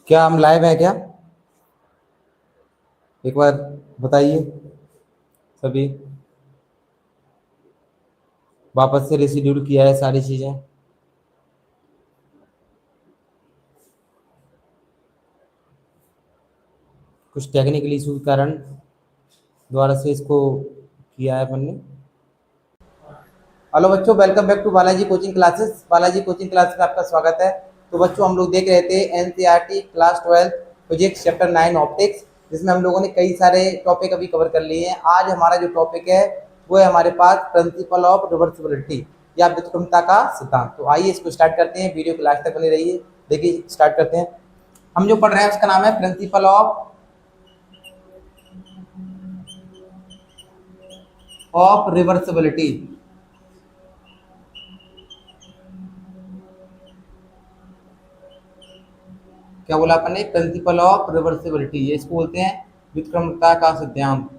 क्या हम लाइव हैं क्या? एक बार बताइए सभी। वापस से रिशेड्यूल किया है सारी चीज़ें। कुछ टेक्निकल इशू के कारण दोबारा से इसको किया है अपन ने। हेलो बच्चों, welcome back to Balaji coaching classes. Balaji coaching class में आपका स्वागत है। तो बच्चों, हम लोग देख रहे थे NCERT class 12 physics chapter 9 optics, जिसमें हम लोगों ने कई सारे टॉपिक अभी कवर कर लिए हैं। आज हमारा जो टॉपिक है वो है हमारे पास प्रिंसिपल ऑफ रिवर्सिबिलिटी या व्युत्क्रमता का सिद्धांत। तो आइए इसको स्टार्ट करते हैं। वीडियो को लास्ट तक बने रहिए। देखिए स्टार्ट करते हैं। हम जो पढ़ रहे हैं उसका नाम है प्रिंसिपल ऑफ रिवर्सिबिलिटी। क्या बोला अपन ने? Principle of reversibility. ये इसको बोलते हैं व्युत्क्रमता का सिद्धांत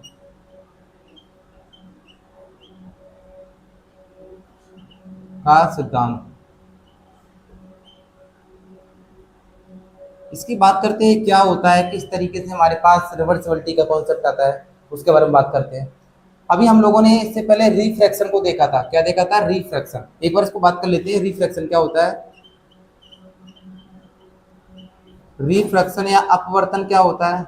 इसकी बात करते हैं। क्या होता है, किस तरीके से हमारे पास रिवर्सिबिलिटी का कॉन्सेप्ट आता है, उसके बारे में बात करते हैं। अभी हम लोगों ने इससे पहले रिफ्रैक्शन को देखा था। क्या देखा था? रिफ्रैक्शन। एक बार इसको बात कर लेते हैं। रिफ्रैक्शन क्या होता है? रिफ्रैक्शन या अपवर्तन क्या होता है?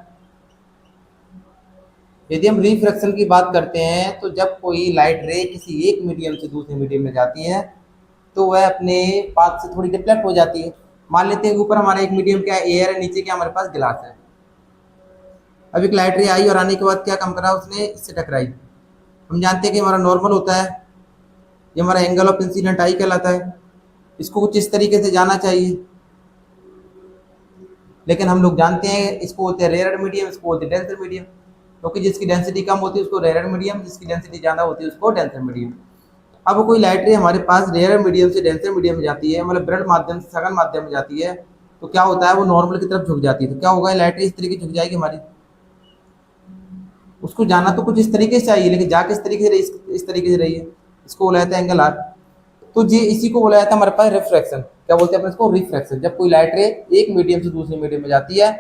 यदि हम रिफ्रैक्शन की बात करते हैं तो जब कोई लाइट रे किसी एक मीडियम से दूसरे मीडियम में जाती है तो वह अपने पाथ से थोड़ी डिफ्लेक्ट हो जाती है। मान लेते हैं ऊपर हमारा एक मीडियम क्या है, एयर है, नीचे क्या हमारे पास गिलास है। अब एक लाइट रे आई और आने के बाद क्या काम करा उसने? इससे टकराई। हम जानते हैं कि हमारा नॉर्मल होता है, ये हमारा एंगल ऑफ इंसिडेंट आई कहलाता है। इसको कुछ इस तरीके से जाना चाहिए, लेकिन हम लोग जानते हैं इसको बोलते हैं रेयर मीडियम, इसको बोलते हैं डेंसर मीडियम। क्योंकि जिसकी डेंसिटी कम होती है उसको रेयर मीडियम, जिसकी डेंसिटी ज़्यादा होती है उसको डेंसर मीडियम। अब कोई लाइट रे हमारे पास रेयर मीडियम से डेंसर मीडियम में जाती है, मतलब ब्रड माध्यम से सघन माध्यम में जाती है, तो क्या होता है? वो नॉर्मल की तरफ झुक जाती है। तो क्या होगा? लाइट रे इस तरीके झुक जाएगी हमारी। उसको जाना तो कुछ इस तरीके से चाहिए, लेकिन जा किस तरीके से इस तरीके से रही है। इसको बोला जाता है एंगल आर। तो ये इसी को बोला जाता है हमारे पास रिफ्रैक्शन। क्या बोलते हैं अपन इसको? रिफ्रैक्शन। जब कोई लाइट रे एक मीडियम से दूसरे मीडियम में जाती है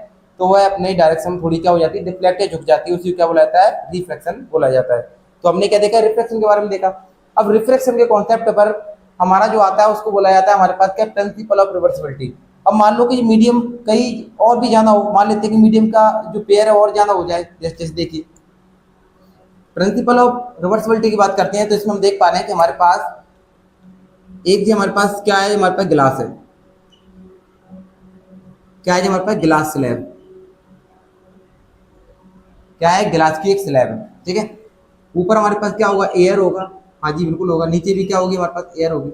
तो वह अपने डायरेक्शन में थोड़ी क्या हो जाती है? डिफ्लेक्ट या झुक जाती है। उसी को क्या बोला जाता है? रिफ्रैक्शन बोला जाता है। तो हमने क्या देखा? रिफ्रैक्शन के बारे में देखा। अब रिफ्रैक्शन के कॉन्सेप्ट पर हमारा जो आता है उसको बोला जाता है हमारे पास क्या? Principle of reversibility. अब मान लो कि मीडियम कहीं और भी जाना हो, मान लेते हैं कि मीडियम का जो पेयर है और जाना हो जाए। जैसे देखिए प्रिंसिपल ऑफ रिवर्सिबिलिटी की बात करते हैं तो इसमें हम देख पा रहे हैं कि हमारे पास एक जी हमारे पास क्या है? हमारे पास गिलास है। क्या है? हमारे पास गिलास स्लैब। क्या है? गिलास की एक स्लैब है, ठीक है। ऊपर हमारे पास क्या होगा? एयर होगा। हाँ जी बिल्कुल होगा। नीचे भी क्या होगी? हमारे पास एयर होगी।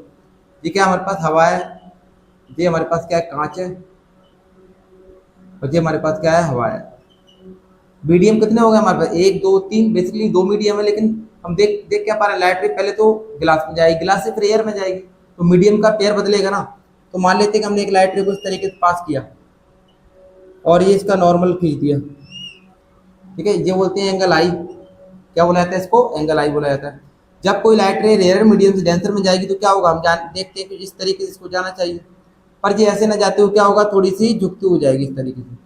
ये क्या हमारे पास? हवा है। ये हमारे पास क्या है? कांच है। और ये हमारे पास क्या है? हवा है। मीडियम कितने हो गए हमारे पास? एक दो तीन, बेसिकली दो मीडियम है, लेकिन हम देख देख क्या पा रहे हैं? लाइट रे पहले तो गिलास में जाएगी, गिलास से फिर एयर में जाएगी, तो मीडियम का पेयर बदलेगा ना। तो मान लेते हैं कि हमने एक लाइट रे को इस तरीके से पास किया और ये इसका नॉर्मल खींच दिया, ठीक है। ये बोलते हैं एंगल आई। क्या बोला जाता है इसको? एंगल आई बोला जाता है। जब कोई लाइट रे रेयर मीडियम से डेंसर में जाएगी तो क्या होगा? हम जान देखते हैं कि इस तरीके से इसको जाना चाहिए, पर ये ऐसे ना जाते हुए क्या होगा? थोड़ी सी झुकती हो जाएगी इस तरीके से।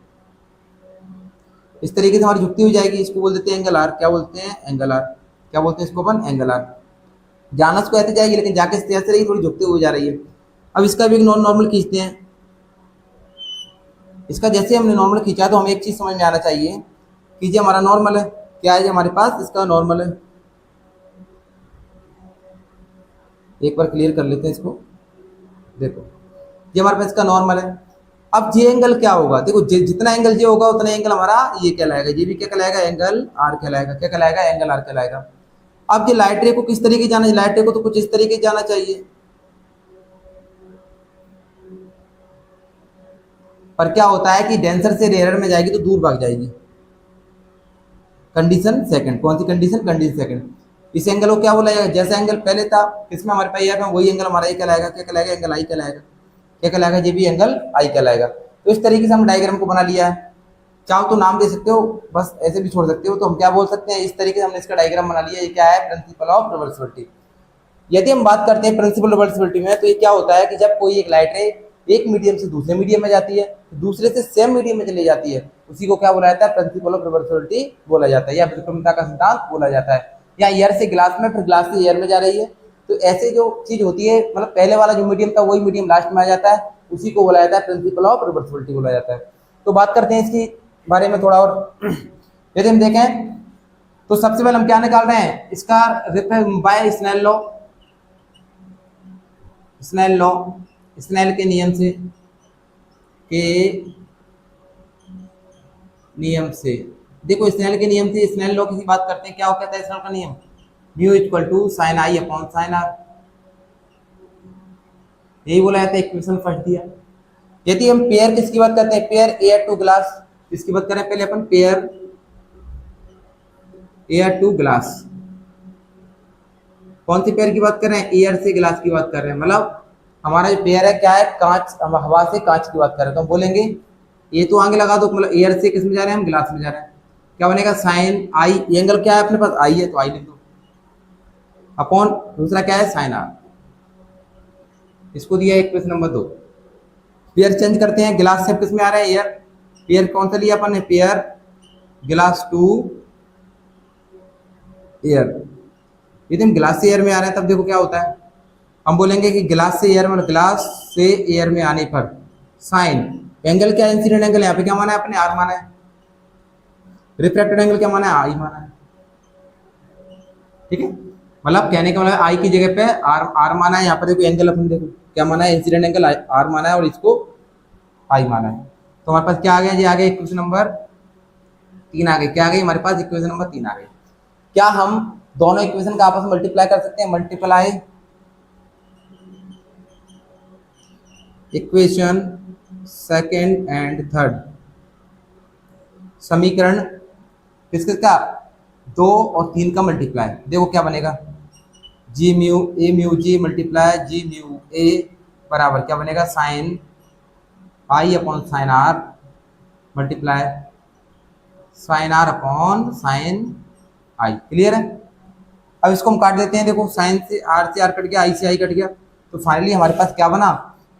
इस तरीके से हमारी झुकती हो जाएगी। इसको बोल देते हैं एंगल आर। क्या बोलते हैं? Angle r. क्या बोलते हैं इसको अपन? Angle are. जाना उसको ऐसे जाएगी, लेकिन जाके ऐसे रही, थोड़ी झुकती हुई जा रही है। अब इसका भी एक नॉन नॉर्मल खींचते हैं। इसका जैसे हमने नॉर्मल खींचा तो हमें एक चीज समझ में आना चाहिए कि ये हमारा नॉर्मल है। क्या है? हमारे पास इसका नॉर्मल है। एक बार क्लियर कर लेते हैं इसको। देखो ये हमारे पास इसका नॉर्मल है। अब ये एंगल क्या होगा? देखो जितना एंगल ये होगा उतना एंगल हमारा ये कहलाएगा। ये भी क्या कहलाएगा? एंगल आर कहलाएगा। क्या कहलाएगा? एंगल आर कहलाएगा। अब ये लाइट रे को किस तरीके जाना है? लाइट रे को तो कुछ इस तरीके जाना चाहिए, पर क्या होता है कि डेंसर से रेयर में जाएगी तो दूर भाग जाएगी। Condition second. कौन सी कंडीशन? Condition second. इस एंगल को क्या बोला जाएगा? जैसा एंगल पहले था इसमें हमारे पास एयर में, वही एंगल हमारा ये कहलाएगा। क्या कहलाएगा? एंगल आई कहलाएगा। क्या कहलाएगा? ये भी एंगल आई कहलाएगा। तो इस तरीके से हम डायग्राम को बना लिया है। चाहो तो नाम दे सकते हो, बस ऐसे भी छोड़ सकते हो। तो हम क्या बोल सकते हैं? इस तरीके से हमने इसका डायग्राम बना लिया। ये क्या है? Principle of reversibility. यदि हम बात करते हैं प्रिंसिपल रिवर्सिबिलिटी में, तो ये क्या होता है कि जब कोई एक लाइट रे एक मीडियम से दूसरे मीडियम में जाती है, दूसरे से सेम मीडियम में चली जाती है, उसी को क्या बोला जाता है, प्रिंसिपल ऑफ रिवर्सिबिलिटी बोला जाता है, या विक्रमता का सिद्धांत बोला जाता है। या एयर से ग्लास में, फिर ग्लास से एयर में जा रही है, तो ऐसे जो चीज होती है, मतलब पहले वाला जो मीडियम था वही मीडियम लास्ट में आ जाता है, उसी को बोला जाता है प्रिंसिपल ऑफ रिवर्सिबिलिटी बोला जाता है। तो बात करते हैं इसकी बारे में थोड़ा और। यदि हम देखें तो सबसे पहले हम क्या निकाल रहे हैं, इसका by Snell law, Snell law, Snell के नियम से, देखो स्नेल के नियम से, स्नेल लॉ की बात करते हैं, क्या हो कहता है स्नेल का नियम, mu equal to sine I upon sine r, यही बोला जाता है, इक्वेशन फर्स्ट दिया। यदि हम पेयर किसकी बात करते हैं, पेयर एयर टू ग्लास, किसकी बात करें पहले अपन, पेयर एयर टू ग्लास, कौन सी पेयर की बात कर रहे हैं, एयर से ग्लास की बात कर रहे हैं, मतलब हमारा जो पेयर है क्या है, कांच, हवा से कांच की बात कर रहे हैं, तो हम बोलेंगे ये तो आगे लगा दो, मतलब एयर से किस में जा रहे हैं हम, ग्लास में जा रहे हैं, क्या बनेगा, साइन आई, एंगल क्या है अपने पास, आई है तो आई लिख दो, अपॉन दूसरा क्या है, साइन आर, इसको दिया इक्वेशन नंबर 2। पेयर चेंज करते हैं, ग्लास से किस में आ रहा है, एयर, पेयर कौन सा लिया अपन ने, पेयर ग्लास टू एयर, यदि हम ग्लास से एयर में आ रहे हैं तब देखो क्या होता है, हम बोलेंगे कि ग्लास से एयर में, ग्लास से एयर में आने पर साइन, एंगल क्या, इंसिडेंट एंगल यहाँ पे क्या माना है अपने, आर माना है, रिफ्रैक्टेड एंगल क्या माना है, आई माना है, ठीक है, मतलब कहने का मतलब आई की जगह पे आर माना है, यहाँ पर देखो एंगल अपन देखो क्या माना है, इंसिडेंट एंगल आर माना है और इसको आई माना है। तो हमारे पास क्या आ गया जी, आ गया इक्वेशन नंबर 3 आ गई, क्या आ गई हमारे पास, इक्वेशन नंबर 3 आ गई। क्या हम दोनों इक्वेशन का आपस में मल्टीप्लाई कर सकते हैं, multiply equation second and third, समीकरण किस किस का, 2 और 3 का मल्टीप्लाई, देखो क्या बनेगा, g mu a mu ji multiply ji mu ए बराबर क्या बनेगा, sine I upon sine are multiply sine are upon sine i, clear है। अब इसको हम काट देते हैं, देखो साइन से आर कट गया, आई से आई कट गया, तो फाइनली हमारे पास क्या बना,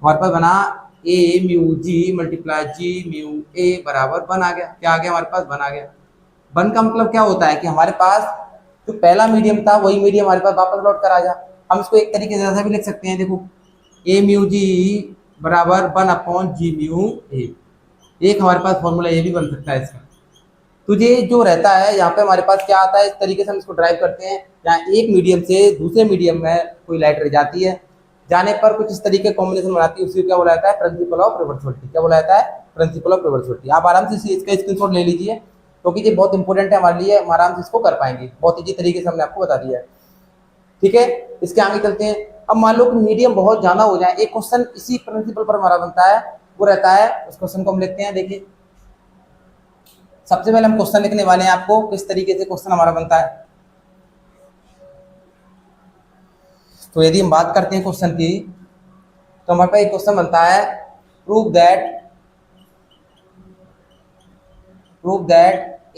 हमारे पास बना ए म्यू जी मल्टीप्लाई जी म्यू ए बराबर 1 आ गया, क्या आ गया हमारे पास, 1 आ गया। 1 का मतलब क्या होता है कि हमारे पास जो पहला मीडियम था वही मीडियम हमारे पास वापस लौट कर आ जा। हम इसको एक तरीके से ऐसा भी लिख सकते हैं, देखो ए म्यू जी बराबर 1 अपॉन जी म्यू ए, एक हमारे पास फॉर्मूला ये भी बन सकता है इसका। तुझे जो रहता है यहाँ पे हमारे पास क्या आता है, इस तरीके से हम इसको ड्राइव करते हैं, यहाँ एक मीडियम से दूसरे मीडियम में कोई लाइट रह जाती है, जाने पर कुछ इस तरीके कॉम्बिनेशन बनाती है, उसी को क्या बोला जाता है, प्रिंसिपल ऑफ रिवर्सिबिलिटी, क्या बोला जाता है, प्रिंसिपल ऑफ रिवर्सिबिलिटी। आप आराम से इसका स्क्रीनशॉट ले लीजिए, क्योंकि ये बहुत इंपॉर्टेंट है हमारे लिए, हम आराम से इसको कर पाएंगे, बहुत ईजी तरीके से हमने आपको बता दिया है, ठीक है। इसके आगे चलते हैं। अब मान लो कि मीडियम बहुत ज्यादा हो जाए, एक क्वेश्चन इसी प्रिंसिपल पर हमारा बनता है, वो रहता है, उस क्वेश्चन को हम लिखते हैं। देखिए सबसे पहले हम क्वेश्चन लिखने वाले हैं, आपको किस तरीके से क्वेश्चन हमारा बनता है। तो यदि हम बात करते हैं क्वेश्चन की, तो हमारे पास एक क्वेश्चन बनता है, prove that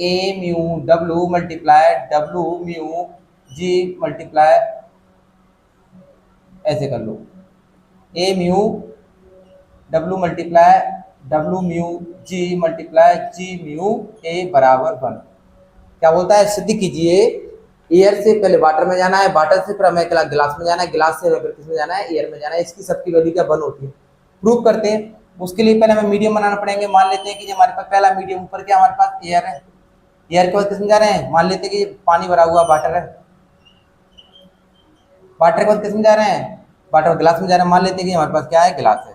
A mu W multiply W mu ji multiply, ऐसे कर लो, A mu W multiply W mu ji multiply ji mu ए बराबर 1। क्या बोलता है, सिद्ध कीजिए एयर से पहले वाटर में जाना है, वाटर से फिर हमें ग्लास में जाना है, ग्लास से फिर किस में जाना है, एयर में जाना है, इसकी सबकी वैल्यू क्या 1 होती है। प्रूव करते हैं, उसके लिए पहले हमें मीडियम बनाना पड़ेंगे। मान लेते हैं कि जो हमारे पास पहला मीडियम ऊपर क्या हमारे पास एयर है, एयर के बाद किस में जा रहे हैं, मान लेते हैं कि पानी भरा हुआ वाटर है, वाटर के बाद किस में जा रहे हैं, वाटर ग्लास में जा रहे हैं, मान लेते हैं कि हमारे पास क्या है, ग्लास है।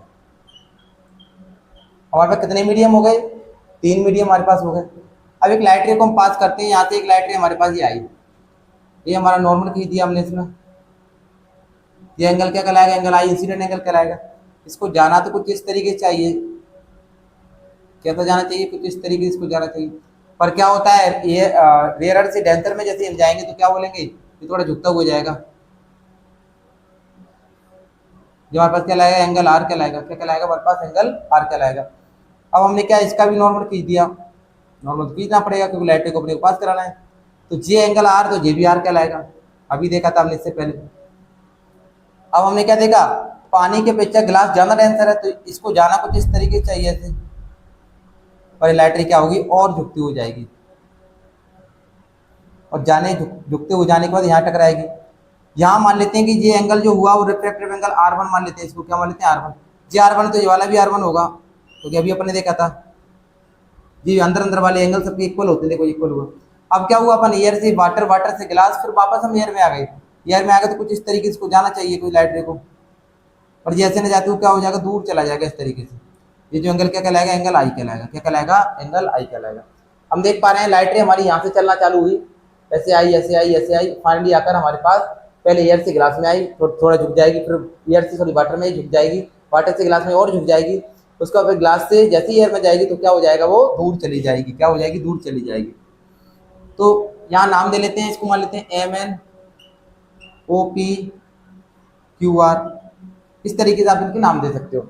हमारे पास कितने मीडियम हो गए, 3 मीडियम हमारे पास हो गए। अब एक लाइट रे को हम पास करते हैं, यहाँ से एक लाइट रे हमारे पास ये आई, ये हमारा नॉर्मल खींच दिया हमने इसमें, ये एंगल क्या कहलाएगा, एंगल आई इंसिडेंट एंगल कहलाएगा। इसको जाना तो कुछ इस तरीके से चाहिए, कैसा जाना चाहिए, कुछ इस तरीके से इसको जाना चाहिए, पर क्या होता है ये रेयर से डेंसर में जैसे हम जाएंगे तो क्या बोलेंगे, ये थोड़ा झुकता हुआ जाएगा, जो हमारे पास क्या लाएगा, एंगल आर कहलाएगा, क्या कहलाएगा हमारे पास, एंगल आर कहलाएगा। अब हमने क्या इसका भी नॉर्मल खींच दिया, नॉर्मल खींचना पड़ेगा क्योंकि लाइट को अपने को पास कराना है, तो जे एंगल आर तो जे भी आर कहलाएगा, अभी देखा था हमने इससे पहले। अब हमने क्या देखा, पानी के अपेक्षा गिलास ज़्यादा डेंसर है, तो इसको जाना कुछ इस तरीके से चाहिए ऐसे, और लाइटरी क्या होगी और झुकती हो जाएगी, और जाने झुकते हो जाने के बाद यहाँ टकराएगी। यहाँ मान लेते हैं कि ये एंगल जो हुआ वो रिफ्रैक्टिव एंगल R1 मान लेते हैं, इसको क्या मान लेते हैं R1। ये R1 तो ये वाला भी R1 होगा, तो अभी अपने देखा था जी अंदर अंदर वाले एंगल सबके इक्वल होते हैं, देखो इक्वल हुआ। अब क्या हुआ, अपन एयर से वाटर, वाटर से गिलास, फिर वापस हम एयर में आ गए। एयर में आ गए तो कुछ इस तरीके से जाना चाहिए कोई लाइटरी को, और जैसे न जाते हुए क्या हो जाएगा, दूर चला जाएगा इस तरीके से। ये जो एंगल क्या कहलाएगा, एंगल आई कहलाएगा। क्या कहलाएगा, एंगल आई कहलाएगा। हम देख पा रहे हैं लाइटरी हमारी यहाँ से चलना चालू हुई, ऐसे आई ऐसे आई ऐसे आई, फाइनली आकर हमारे पास पहले एयर से गिलास में आई, थोड़ा झुक जाएगी, फिर एयर से थोड़ी वाटर में झुक जाएगी, वाटर से गिलास में और झुक जाएगी, उसका फिर ग्लास से जैसे ही एयर में जाएगी तो क्या हो जाएगा, वो दूर चली जाएगी। क्या हो जाएगी, दूर चली जाएगी। तो यहाँ नाम दे लेते हैं, इसको मान लेते हैं MNOPQR, इस तरीके से आप इनके नाम दे सकते हो।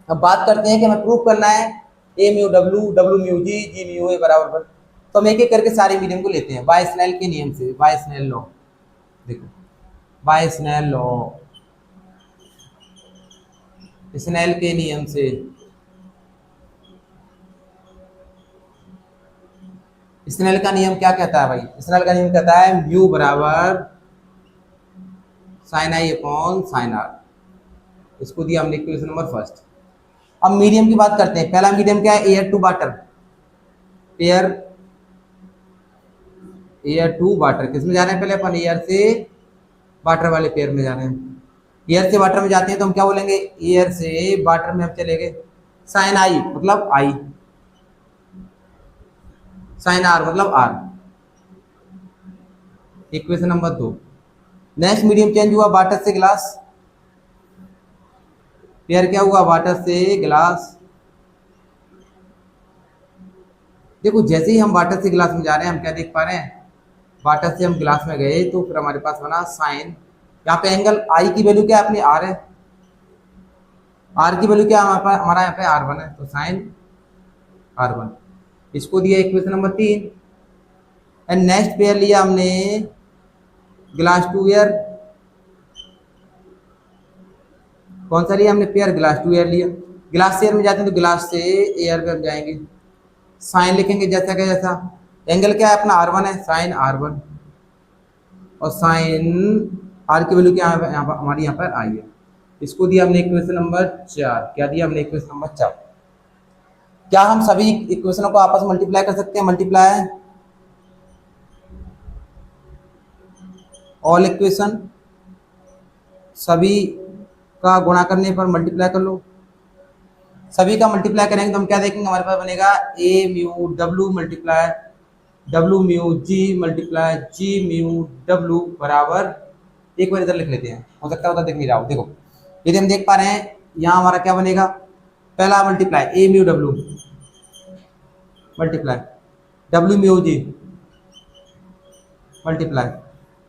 अब बात करते हैं कि हमें प्रूव करना है AμW, WμG, GμA बराबर। तो हम एक एक करके सारे मीडियम को लेते हैं बाय स्नेल के नियम से, बाय स्नेल लॉ। देखो बाय स्नेल लॉ, स्नेल के नियम से, स्नेल का नियम क्या कहता है भाई, स्नेल का नियम कहता है म्यू बराबर साइन आई अपॉन साइन आर। इसको दिया हमने इक्वेशन नंबर फर्स्ट। अब मीडियम की बात करते हैं। पहला मीडियम क्या है, air to water, air to water. किसमें जा रहे हैं, पहले अपन एयर से वाटर वाले पेयर में जा रहे हैं। एयर से वाटर में जाते हैं तो हम क्या बोलेंगे, एयर से वाटर में हम चले गए, साइन आई मतलब आई, साइन आर मतलब r. Equation number 2। Next medium change हुआ वाटर से ग्लास, पेयर क्या हुआ, वाटर से ग्लास। देखो जैसे ही हम वाटर से ग्लास में जा रहे हैं, हम क्या देख पा रहे हैं, वाटर से हम ग्लास में गए तो फिर हमारे पास बना साइन। यहाँ पे एंगल आई की वैल्यू क्या है अपनी, आर है, आर की वैल्यू क्या है हमारा यहाँ पे R1 है, तो साइन R1। इसको दिया equation number 3। And next pair लिया हमने ग्लास टू एयर। कौन सा लिया हमने पेयर, ग्लास टू एयर लिया। ग्लास से एयर में जाते हैं तो ग्लास से एयर पे हम जाएंगे, साइन लिखेंगे जैसा का जैसा। एंगल क्या है अपना R1 है, साइन R1, और साइन आर की वैल्यू क्या है हमारी यहाँ पर आई है। इसको दिया हमने इक्वेशन नंबर 4। क्या दिया हमने, इक्वेशन नंबर 4। क्या हम सभी इक्वेशनों को आपस में मल्टीप्लाई कर सकते हैं, मल्टीप्लाई ऑल इक्वेशन, सभी का गुणा करने पर मल्टीप्लाई कर लो। सभी का मल्टीप्लाई करेंगे तो हम क्या देखेंगे, हमारे पास बनेगा A mu W multiply W mu G multiply G mu W बराबर, एक बार इधर लिख लेते हैं, हो सकता है उधर दिख नहीं रहा हो। देखो यदि हम देख पा रहे हैं, यहाँ हमारा क्या बनेगा, पहला multiply A mu W multiply W mu G multiply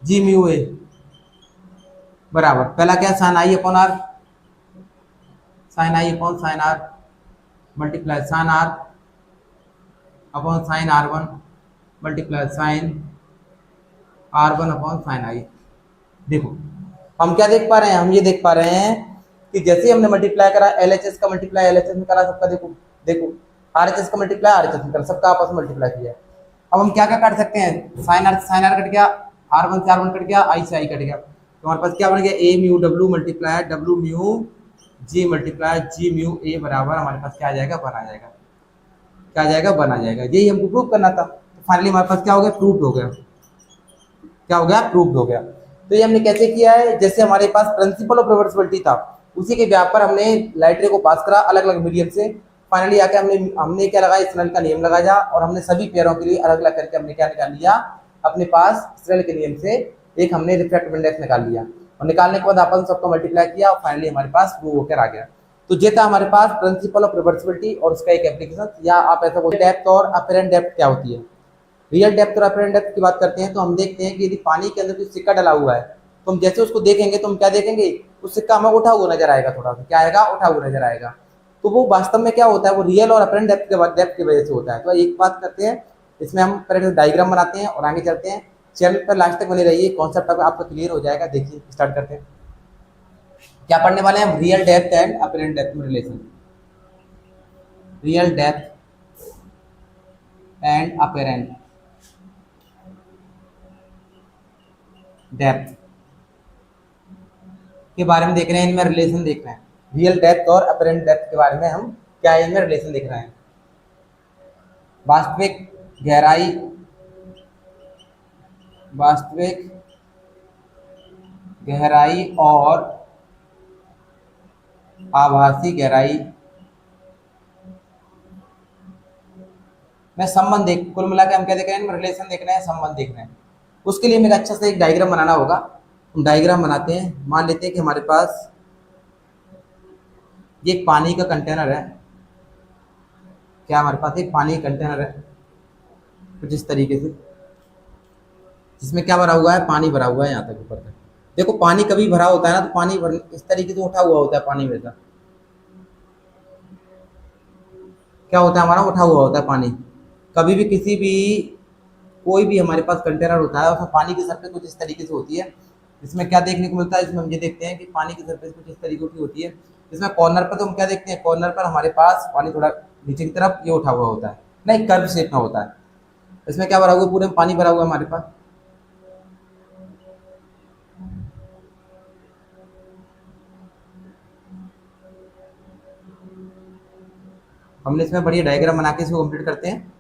G mu A बराबर, पहला क्या, sine I upon R, sine I upon sine are multiply sine are upon sine R1 multiply sine R1 upon sine I. देखो हम क्या देख पा रहे हैं, हम ये देख पा रहे हैं कि जैसे हमने मल्टीप्लाई करा, LHS का मल्टीप्लाई LHS में करा सबका, देखो देखो RHS का मल्टीप्लाई RHS में करा, सबका आपस में मल्टीप्लाई किया। अब हम क्या क्या काट सकते हैं, साइन आर कट गया, R1 से R1 कट गया, आई से आई कट गया, तो हमारे पास क्या बन गया, A mu W multiply W mu G multiply G mu A बराबर हमारे पास क्या आ जाएगा, बन आ जाएगा। क्या आ जाएगा, बन आ जाएगा। यही हमको प्रूव करना था। तो फाइनली हमारे पास क्या हो गया, प्रूव हो गया। क्या हो गया, प्रूव हो गया। तो ये हमने कैसे किया है, जैसे हमारे पास प्रिंसिपल ऑफ रिवर्सिबिलिटी था, उसी के व्याप पर हमने लाइटरी को पास करा अलग अलग मीडियम से। फाइनली आके हमने क्या लगाया, स्नेल का नियम लगाया, और हमने सभी पेयरों के लिए अलग अलग करके हमने क्या निकाल लिया, अपने पास स्नेल के नियम से एक हमने रिफ्रैक्टिव इंडेक्स निकाल लिया, और निकालने के बाद आपस सबको मल्टीप्लाई किया, और फाइनली हमारे पास प्रूव होकर आ गया। तो ये था हमारे पास प्रिंसिपल ऑफ रिवर्सिबिलिटी और उसका एक एप्लीकेशन, या आप ऐसा बोलते डेप्थ और अपरेंट डेप्थ क्या होती है। रियल डेप्थ और अपरेंट डेप्थ की बात करते हैं तो हम देखते हैं कि यदि पानी के अंदर कोई सिक्का डला हुआ है तो हम जैसे उसको देखेंगे तो हम क्या देखेंगे, उस सिक्का हमें उठा हुआ नजर आएगा, थोड़ा सा क्या आएगा, उठा हुआ नजर आएगा। तो वो वास्तव में क्या होता है, वो रियल और अपरेंट डेप्थ की वजह से होता है। तो एक बात करते हैं, इसमें हम पहले डायग्राम बनाते हैं और आगे चलते हैं। चैनल पर लास्ट तक बने रहिए, कॉन्सेप्ट आपका क्लियर हो जाएगा। देखिए स्टार्ट करते हैं। क्या पढ़ने वाले हैं हम? Real depth and apparent depth में रिलेशन। Real depth and apparent depth के बारे में देख रहे हैं, इनमें रिलेशन देख रहे हैं। रियल डेप्थ और अपरेंट डेप्थ के बारे में हम क्या इनमें रिलेशन देख रहे हैं। वास्तविक गहराई, वास्तविक गहराई और आभासी गहराई में संबंध देख, कुल मिला के हम क्या देख रहे हैं? रिलेशन देख रहे हैं, संबंध देख रहे हैं। उसके लिए हमें अच्छा से एक डायग्राम बनाना होगा। हम डायग्राम बनाते हैं। मान लेते हैं कि हमारे पास ये एक पानी का कंटेनर है। क्या हमारे पास एक पानी का कंटेनर है कुछ इस तरीके से, जिसमें क्या भरा हुआ है? पानी भरा हुआ है यहाँ तक ऊपर तक। देखो पानी कभी भरा होता है ना, तो पानी भर इस तरीके से उठा हुआ होता है पानी में से। क्या होता है? हमारा उठा हुआ होता है पानी। कभी भी किसी भी कोई भी हमारे पास कंटेनर होता है, उसमें पानी की सरफेस कुछ इस तरीके से होती है। इसमें क्या देखने को मिलता है? इसमें हम ये देखते हैं कि पानी की सरफेस कुछ इस तरीके की होती है। इसमें कॉर्नर पर तो हम क्या देखते हैं? कॉर्नर पर हमारे पास पानी थोड़ा नीचे की तरफ ये उठा हुआ होता है, नहीं कर्व शेप में होता है। इसमें क्या भरा हुआ है? पूरे में पानी भरा हुआ है हमारे पास। हमने इसमें बढ़िया डायग्राम बना के इसको कंप्लीट करते हैं,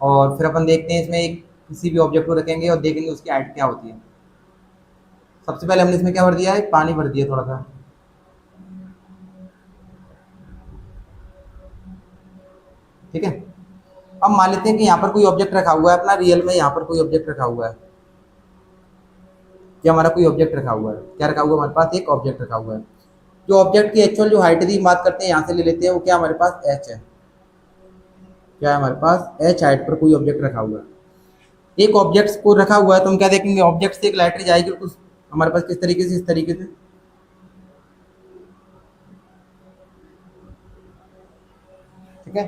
और फिर अपन देखते हैं इसमें एक किसी भी ऑब्जेक्ट को रखेंगे और देखेंगे उसकी हाइट क्या होती है। सबसे पहले हमने इसमें क्या भर दिया है? पानी भर दिया थोड़ा सा, ठीक है। अब मान लेते हैं कि यहाँ पर कोई ऑब्जेक्ट रखा हुआ है अपना, रियल में यहाँ पर कोई ऑब्जेक्ट रखा हुआ है। ये हमारा कोई ऑब्जेक्ट रखा हुआ है। क्या रखा हुआ है? हमारे पास एक ऑब्जेक्ट रखा हुआ है। जो ऑब्जेक्ट की एक्चुअल जो हाइट की बात करते हैं यहाँ से ले लेते हैं, वो क्या हमारे पास? एच है। क्या है हमारे पास? एच हाइट पर कोई ऑब्जेक्ट रखा हुआ है। एक ऑब्जेक्ट को रखा हुआ है तो हम क्या देखेंगे? ऑब्जेक्ट से एक लाइट रे जाएगी उस हमारे पास किस तरीके से? इस तरीके से, ठीक है।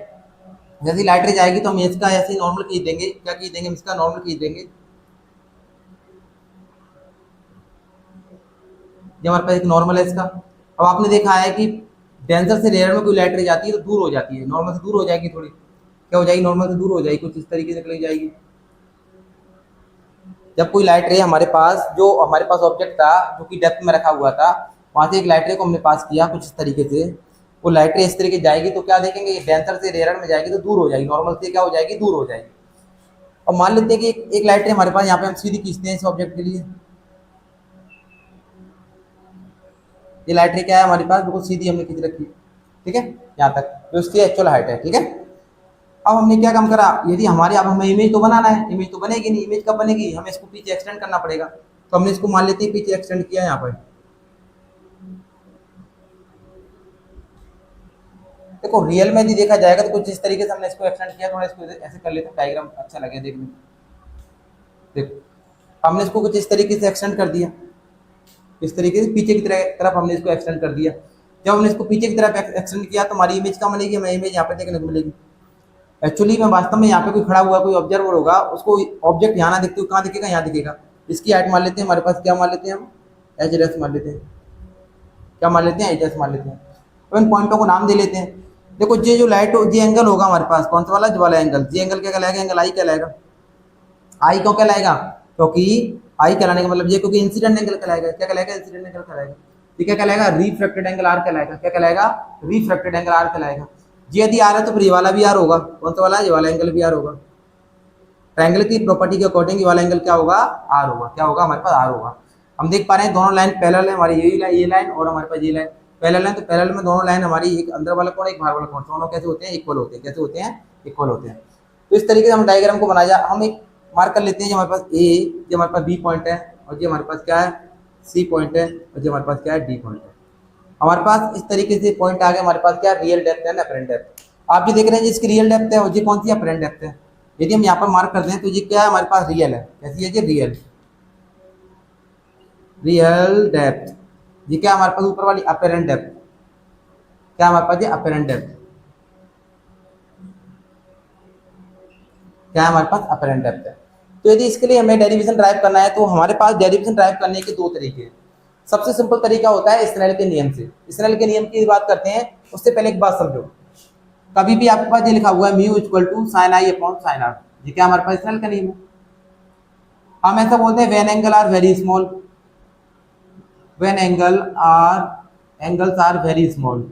जैसे लाइट रे जाएगी तो हम इसका ऐसे ही नॉर्मल खींच देंगे। क्या खींच देंगे? हम इसका नॉर्मल खींच देंगे। ये हमारे पास एक नॉर्मल है इसका। अब आपने देखा है कि डेंसर से रेयर में कोई लाइट रे जाती है तो दूर हो जाती है, नॉर्मल से दूर हो जाएगी थोड़ी। क्या हो जाएगी? नॉर्मल से दूर हो जाएगी, कुछ इस तरीके से निकल जाएगी। जब कोई लाइट रे हमारे पास, जो हमारे पास ऑब्जेक्ट था जो कि डेप्थ में रखा हुआ था, वहां से एक लाइट रे को हमने पास किया कुछ इस तरीके से, वो लाइट रे इस तरीके जाएगी तो क्या देखेंगे? डेंसर से रेयर में जाएगी तो दूर हो जाएगी, नॉर्मल से क्या हो जाएगी? दूर हो जाएगी। और मान लेते हैं कि एक लाइट रे हमारे पास यहाँ पे हम सीधी खींचते हैं इस ऑब्जेक्ट के लिए। ये लाइट रे क्या है हमारे पास? बिल्कुल सीधी हमने खींच रखी है, ठीक है, यहाँ तक जो उसकी एक्चुअल हाइट है, ठीक है। अब हमने क्या काम करा? यदि हमारे, अब हमें इमेज तो बनाना है, इमेज तो बनेगी नहीं। इमेज कब बनेगी? हमें इसको पीछे एक्सटेंड करना पड़ेगा। तो हमने इसको मान लेते हैं पीछे एक्सटेंड किया यहाँ पर। देखो रियल में यदि देखा जाएगा तो कुछ इस तरीके से हमने इसको एक्सटेंड किया। थोड़ा इसको ऐसे कर लेते हैं, डायग्राम अच्छा लगे देखने में। देखो हमने इसको कुछ इस तरीके से एक्सटेंड कर दिया, इस तरीके से पीछे की तरफ हमने इसको एक्सटेंड कर दिया। जब हमने इसको पीछे की तरफ एक्सटेंड किया तो हमारी इमेज कहाँ बनेगी? हमें इमेज यहाँ पे देखने को मिलेगी। एक्चुअली में वास्तव में यहाँ पे कोई खड़ा हुआ, कोई ऑब्जर्वर होगा, उसको ऑब्जेक्ट यहाँ ना दिखते हुए कहाँ दिखेगा? यहाँ दिखेगा। इसकी हाइट मान लेते हैं हमारे पास, क्या मान लेते हैं हम? एच डैश मान लेते हैं। क्या मान लेते हैं? एच डैश मान लेते हैं। तो इन पॉइंटों को नाम दे लेते हैं। देखो ये जो लाइट, ये एंगल होगा हमारे पास, कौन सा वाला? जो वाला एंगल। ये एंगल क्या कहलाएगा? एंगल आई कहलाएगा। आई क्यों कहलाएगा? क्योंकि आई कहलाने का मतलब ये, क्योंकि इंसिडेंट एंगल कहलाएगा। क्या कहलाएगा? इंसिडेंट एंगल कहलाएगा। ये क्या कहलाएगा? रिफ्रैक्टेड एंगल आर कहलाएगा। क्या कहलाएगा? रिफ्रैक्टेड एंगल आर कहलाएगा। ये यदि आर है तो फिर ये वाला भी आर होगा। कौन सा वाला? ये वाला एंगल भी आर होगा। ट्रायंगल की प्रॉपर्टी के अकॉर्डिंग ये वाला एंगल क्या होगा? आर होगा। क्या होगा? हमारे पास आर होगा। हम देख पा रहे हैं दोनों लाइन पैरेलल है हमारी, ये लाइन और हमारे पास ये लाइन पैरेलल है। तो पैरेलल में दोनों लाइन हमारी, एक अंदर वाला कोण एक बाहर वाला कोण, दोनों कैसे होते हैं? इक्वल होते हैं। कैसे होते हैं? इक्वल होते हैं। तो इस तरीके से हम डायग्राम को बनाया। हम एक मार्क कर लेते हैं, जो हमारे पास ए, जो हमारे पास बी पॉइंट है, और ये हमारे पास क्या है? सी पॉइंट है, और ये हमारे पास क्या है? डी पॉइंट है। हमारे पास इस तरीके से पॉइंट आ गए। हमारे पास क्या? रियल डेप्थ है, अपरेंट डेप्थ। आप जो देख रहे हैं जिसकी रियल डेप्थ है, और ये कौन सी? अपरेंट डेप्थ है। यदि हम यहाँ पर मार्क कर दें तो ये क्या है? हमारे पास रियल है। कैसी है ये? रियल। Real depth. ये क्या हमारे पास? ऊपर वाली अपरेंट डेप्थ। क्या हमारे पास? ये अपरेंट डेप्थ। क्या हमारे पास? अपरेंट डेप्थ है। तो यदि इसके लिए हमें डेरिवेशन ड्राइव करना है तो हमारे पास डेरिवेशन ड्राइव करने के दो तरीके हैं। सबसे सिंपल तरीका होता है स्नेल के नियम से। स्नेल के नियम की बात करते हैं, उससे पहले एक बात समझो। कभी भी आपके पास ये लिखा हुआ है mu equal to sine I upon sine r, ये क्या हमारे पास स्नेल का नियम है। हम ऐसा बोलते हैं when angle are very small, when angles are very small,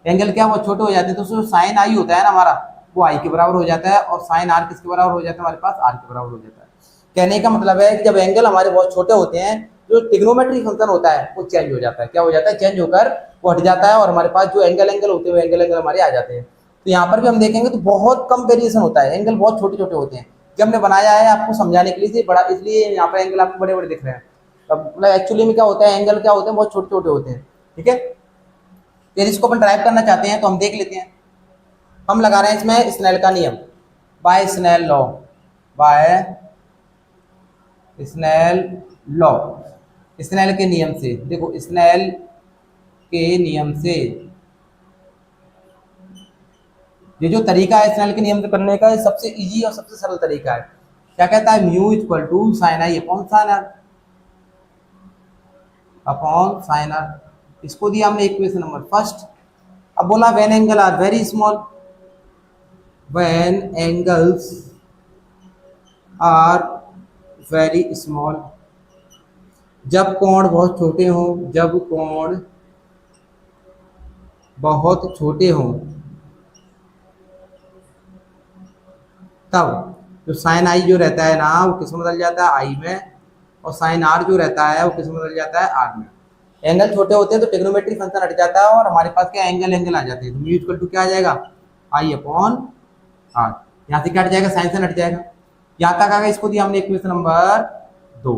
angle क्या वो छोटे हो जाते हैं, तो जो साइन आई होता है ना हमारा, वो आई के बराबर हो जाता है, और साइन आर किसके बराबर हो जाता है हमारे पास, आर के बराबर हो जाता है। कहने का मतलब है कि जब एंगल हमारे बहुत छोटे होते हैं, जो ट्रिग्नोमेट्री फंक्शन होता है वो चेंज हो जाता है। क्या हो जाता है, चेंज होकर वो हट जाता है, और हमारे पास जो एंगल होते हैं वो एंगल हमारे आ जाते हैं। तो यहाँ पर भी हम देखेंगे तो बहुत कम वेरिएशन होता है, एंगल बहुत छोटे छोटे होते हैं। जब हमने बनाया है आपको समझाने के लिए बड़ा, इसलिए यहाँ पर एंगल आपको बड़े बड़े दिख रहे हैं। मतलब एक्चुअली में क्या होता है, एंगल क्या होते हैं, बहुत छोटे छोटे होते हैं। ठीक है, फिर इसको अपन ड्राइव करना चाहते हैं तो हम देख लेते हैं। हम लगा रहे हैं इसमें स्नेल का नियम, by Snell law, by Snell law, Snell के नियम से। देखो स्नेल के नियम से ये जो तरीका है स्नेल के नियम से करने का, ये सबसे इजी और सबसे सरल तरीका है। क्या कहता है, mu equal to sine I upon sine are, upon sine r. इसको दिया हमने इक्वेशन नंबर फर्स्ट। अब बोला when angle are very small, when angles are very small, जब कोण बहुत छोटे हों, जब कोण बहुत छोटे हों, तब जो साइन आई जो रहता है ना वो किस में बदल जाता है, आई में, और साइन आर जो रहता है वो किस में बदल जाता है, आर में। एंगल छोटे होते हैं तो ट्रिग्नोमेट्री फंक्शन हट जाता है, और हमारे पास क्या एंगल आ जाते हैं। तो म्यू इक्वल टू क्या आ जाएगा, आई अपॉन आर। यहाँ से क्या हट जाएगा, साइन से हट जाएगा। यहाँ तक आ गया, इसको दिया हमने इक्वेशन नंबर 2।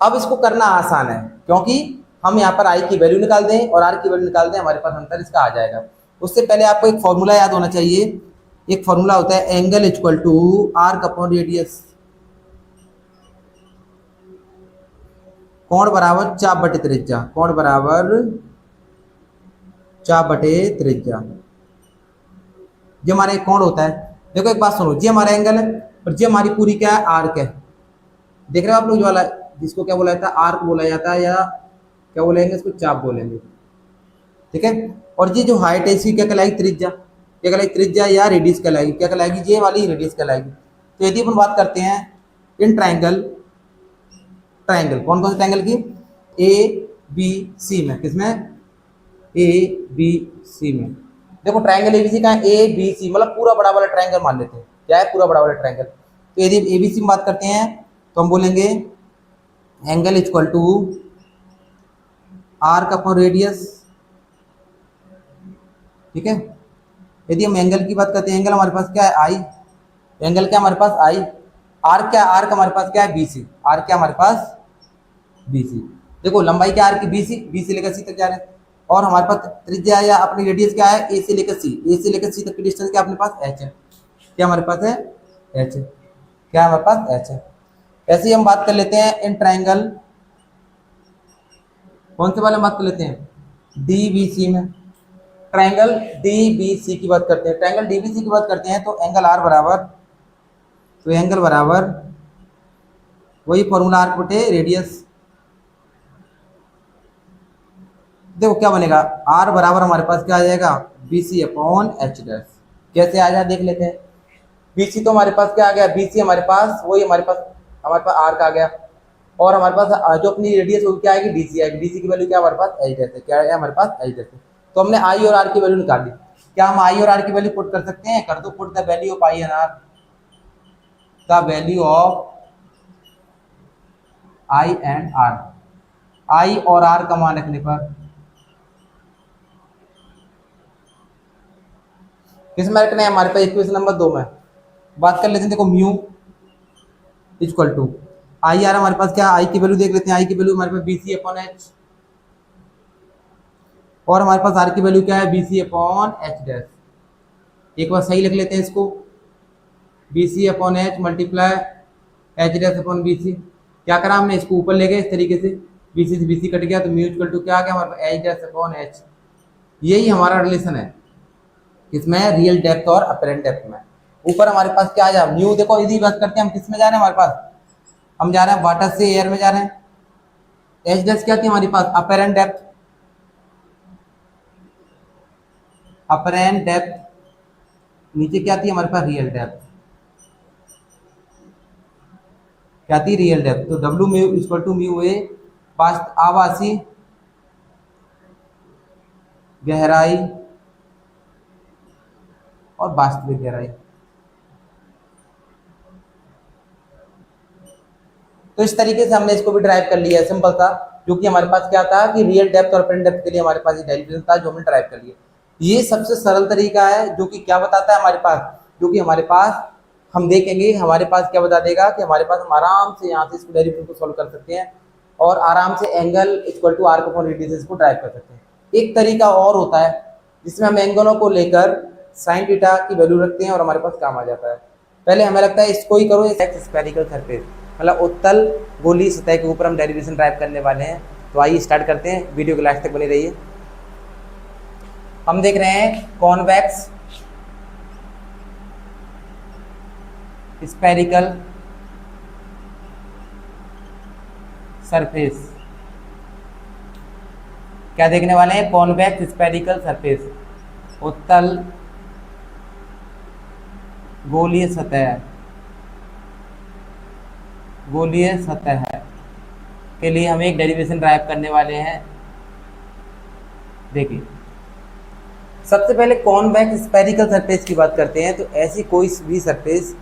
अब इसको करना आसान है, क्योंकि हम यहाँ पर आई की वैल्यू निकाल दें और आर की वैल्यू निकाल दें, हमारे पास अंतर इसका आ जाएगा। उससे पहले आपको एक फॉर्मूला याद होना चाहिए। एक फॉर्मूला होता है angle equal to arc upon radius, कोण बराबर चाप बटे त्रिज्या, कोण बराबर चाप बटे त्रिज्या। जो हमारा एक कोण होता है, देखो एक बात सुनो, जी हमारा एंगल है और जी हमारी पूरी क्या है, आर्क है। देख रहे हो आप लोग, जो वाला जिसको क्या बोला जाता है, आर्क बोला जाता है, या क्या बोलेंगे इसको, चाप बोलेंगे। ठीक है, और ये जो हाइट है इसकी क्या कहलाएगी, त्रिज्या। क्या कहलाएगी, त्रिज्या या रेडियस कहलाएगी। क्या कहलाएगी, ये वाली रेडियस कहलाएगी। तो यदि अपन बात करते हैं इन ट्राइंगल, ट्राइंगल कौन कौन से ट्राइंगल की, ए बी सी में, किसमें, ए बी सी में। देखो ट्राइंगल एबीसी का है, ए बी सी मतलब पूरा बड़ा वाला ट्राइंगल मान लेते हैं। क्या है, पूरा बड़ा वाला ट्राइंगल। तो यदि एबीसी में बात करते हैं तो हम बोलेंगे angle equal to arc upon radius. ठीक है, यदि हम एंगल की बात करते हैं, एंगल हमारे पास क्या है, आई, एंगल क्या हमारे पास, आई। आर्क क्या, आर्क हमारे पास क्या है, बीसी, आर्क क्या हमारे पास, बीसी। देखो लंबाई क्या आर्क की, बीसी, बी से लेकर सी तक जा रहे हैं, और हमारे पास त्रिज्या या अपनी रेडियस क्या है, ए से लेकर सी, ए से लेकर सी तक की डिस्टेंस क्या अपने पास, एच है। क्या हमारे पास है, एच है। क्या हमारे पास, एच है। ऐसे ही हम बात कर लेते हैं इन ट्राइंगल, कौन से वाले बात कर लेते हैं, डीबीसी में। ट्राइंगल डीबीसी की बात करते हैं, ट्राइंगल डीबीसी की बात करते हैं तो एंगल आर बराबर, तो एंगल बराबर वही फॉर्मूला आर्क बटे रेडियस। देखो क्या बनेगा, आर बराबर हमारे पास क्या आ जाएगा, बीसी अपॉन एच डैश। कैसे आ जाए देख लेते हैं। बीसी तो हमारे पास क्या आ गया, बीसी हमारे पास वही हमारे पास आर का आ गया, और हमारे पास जो अपनी रेडियस होगी क्या आएगी, डीसी आएगी। डीसी की वैल्यू क्या हमारे पास, एच डैश है। क्या है हमारे पास, एच डैश है। तो हमने आई और आर की वैल्यू निकाल ली। क्या हम आई और आर की वैल्यू पुट कर सकते हैं, कर दो put the value of I and R, the value of I and R. I और आर का मान रखने पर किस में रखना है, हमारे पास इक्वेशन नंबर 2 में बात कर लेते हैं। देखो mu equal to i r, हमारे पास क्या, आई की वैल्यू देख लेते हैं। आई की वैल्यू हमारे पास बीसी अपॉन एच, और हमारे पास आर की वैल्यू क्या है, बीसी अपॉन एच डैश। एक बार सही लिख लेते हैं इसको, BC upon H multiply H dash upon BC. क्या करा हमने, इसको ऊपर ले गए इस तरीके से, बीसी से बीसी कट गया, तो म्यू इक्वल टू क्या आ गया हमारे पास, एच डैश अपॉन एच। यही हमारा रिलेशन है किसमें, रियल डेप्थ और अपरेंट डेप्थ में। ऊपर हमारे पास क्या आ जाए, म्यू। देखो यदि बात करते हैं हम किस में जा रहे हैं, हमारे पास हम जा रहे हैं वाटर से एयर में जा रहे हैं, एच डैश क्या थी हमारे पास, अपेरेंट डेप्थ, अपेरेंट डेप्थ, नीचे क्या थी हमारे पास, रियल डेप्थ, क्या थी, रियल डेप्थ। तो W mu equal to mu A आभासी गहराई और वास्तविक गहराई। तो इस तरीके से हमने इसको भी ड्राइव कर लिया, सिंपल था, क्योंकि हमारे पास क्या था कि रियल डेप्थ और अपेरेंट डेप्थ के लिए हमारे पास डेरिवेशन था जो हमने ड्राइव कर लिया। ये सबसे सरल तरीका है जो कि क्या बताता है हमारे पास, जो कि हमारे पास हम देखेंगे हमारे पास क्या बता देगा कि हमारे पास हम आराम से यहाँ से इसको डेरिवेशन को सॉल्व कर सकते हैं और आराम से angle equal to arc upon radius को ड्राइव कर सकते हैं। एक तरीका और होता है जिसमें हम एंगलों को लेकर साइन थीटा की वैल्यू रखते हैं और हमारे पास काम आ जाता है। पहले हमें लगता है इसको ही करो, स्फेरिकल सरफेस मतलब उत्तल गोलीय सतह के ऊपर हम डेरिवेशन ड्राइव करने वाले हैं। तो आइए स्टार्ट करते हैं, वीडियो के लास्ट तक बनी रहिए। हम देख रहे हैं कॉन्वेक्स स्फेरिकल सरफेस, क्या देखने वाले हैं, कॉन्वेक्स स्फेरिकल सरफेस, उत्तल गोलीय सतह, गोलीय सतह के लिए हम एक डेरिवेशन ड्राइव करने वाले हैं। देखिए सबसे पहले कॉन्वेक्स स्फेरिकल सरफेस की बात करते हैं। तो ऐसी कोई भी सरफेस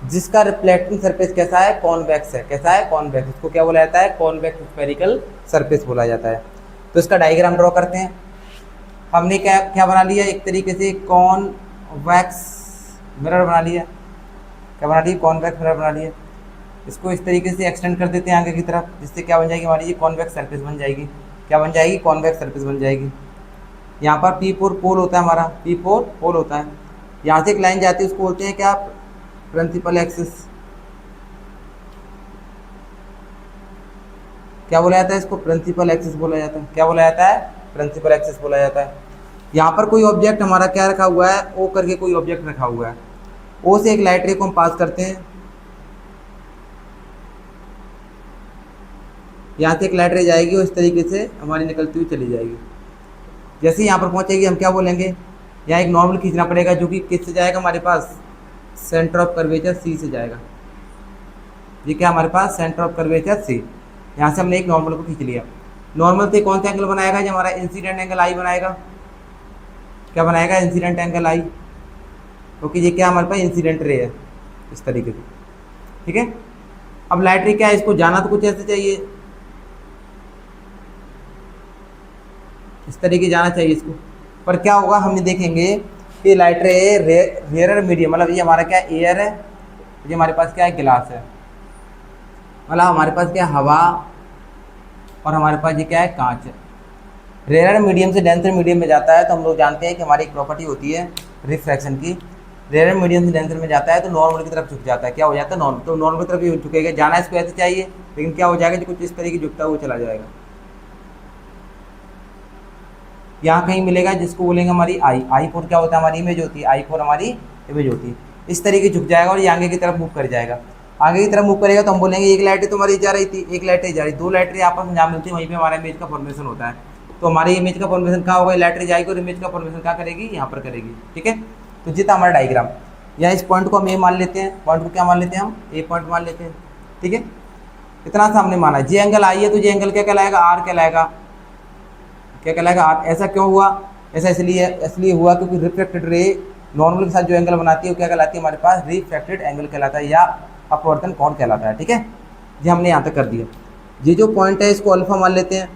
जिसका रिफ्लेक्टिंग सरफेस कैसा है, कॉन्वेक्स है। कैसा है, कॉन्वेक्स। इसको क्या बोला जाता है, कॉन्वेक्स स्फेरिकल सरफेस बोला जाता है। तो इसका डायग्राम ड्रॉ करते हैं। हमने क्या क्या बना लिया, एक तरीके से कॉन्वेक्स मिरर बना लिया। क्या बना लिया, कॉन्वेक्स मिरर बना लिया। इसको इस तरीके से एक्सटेंड कर देते हैं आगे की तरफ, जिससे क्या बन जाएगी हमारी, ये कॉन्वेक्स सरफेस बन जाएगी। क्या बन जाएगी, कॉन्वेक्स सरफेस बन जाएगी। यहाँ पर P4 पोल होता है हमारा, P4 पोल होता है। यहाँ से एक लाइन जाती है, उसको बोलते हैं क्या, प्रिंसिपल एक्सिस। क्या बोला जाता है इसको, प्रिंसिपल एक्सिस बोला जाता है। क्या बोला जाता है, प्रिंसिपल एक्सिस बोला जाता है। यहाँ पर कोई ऑब्जेक्ट हमारा क्या रखा हुआ है, O करके कोई ऑब्जेक्ट रखा हुआ है। O से एक लाइट रे को हम पास करते हैं, यहाँ से एक लाइट रे जाएगी और इस तरीके से हमारी निकलती हुई चली जाएगी। जैसे ही यहाँ पर पहुँचेगी हम क्या बोलेंगे, यहाँ एक नॉर्मल खींचना पड़ेगा, जो कि किससे जाएगा हमारे पास, सेंटर ऑफ कर्वेचर C से जाएगा। ये क्या हमारे पास, सेंटर ऑफ कर्वेचर C। यहाँ से हमने एक नॉर्मल को खींच लिया। नॉर्मल से कौन सा एंगल बनाएगा, जो हमारा इंसिडेंट एंगल I बनाएगा। क्या बनाएगा, इंसिडेंट एंगल I, क्योंकि ये क्या हमारे पास इंसिडेंट रे है, इस तरीके से। ठीक है, अब लाइट रे क्या है, इसको जाना तो कुछ ऐसे चाहिए, इस तरीके जाना चाहिए इसको। पर क्या होगा, हम देखेंगे कि लाइट रे रेयर मीडियम, मतलब ये हमारा क्या एयर है, ये हमारे पास क्या है, गिलास है। मतलब हमारे पास क्या हवा और हमारे पास ये क्या है, कांच है। रेयर मीडियम से डेंसर मीडियम में जाता है, तो हम लोग जानते हैं कि हमारी एक प्रॉपर्टी होती है रिफ्रैक्शन की। रेयर मीडियम से डेंसर में जाता है तो नॉर्मल की तरफ झुक जाता है। क्या हो जाता है, नॉर्मल। तो नॉर्मल की तरफ ये झुकेगा, जाना इसको ऐसे चाहिए, लेकिन क्या हो जाएगा, जो कुछ इस तरीके झुकता है वो चला जाएगा। यहाँ कहीं मिलेगा जिसको बोलेंगे हमारी I4 क्या होता है, हमारी इमेज होती है, I4 हमारी इमेज होती है। इस तरीके झुक जाएगा और ये आगे की तरफ मूव कर जाएगा। आगे की तरफ मूव करेगा तो हम बोलेंगे एक लाइट तो हमारी जा रही थी, एक लाइट जा रही, दो लाइटें आपस में जहाँ मिलती है वहीं पे हमारा इमेज का फॉर्मेशन होता है। तो हमारी इमेज का फॉर्मेशन कहाँ होगा, लाइट जाएगी और इमेज का फॉर्मेशन कहाँ करेगी, यहाँ पर करेगी। ठीक है, तो जितना हमारा डायग्राम, यहाँ इस पॉइंट को हम ए मान लेते हैं, पॉइंट को क्या मान लेते हैं हम, ए पॉइंट मान लेते हैं। ठीक है, इतना सा हमने माना। जे एंगल आई है तो जे एंगल क्या कहलाएगा, आर कहलाएगा। क्या कहलाएगा, आर। ऐसा क्यों हुआ, ऐसा इसलिए हुआ क्योंकि रिफ्लेक्टेड रे नॉर्मल के साथ जो एंगल बनाती है वो क्या कहलाती है, हमारे पास रिफ्रैक्टेड एंगल कहलाता है या अपवर्तन कोण कहलाता है। ठीक है, ये हमने यहाँ तक कर दिया। ये जो पॉइंट है इसको अल्फा मान लेते हैं,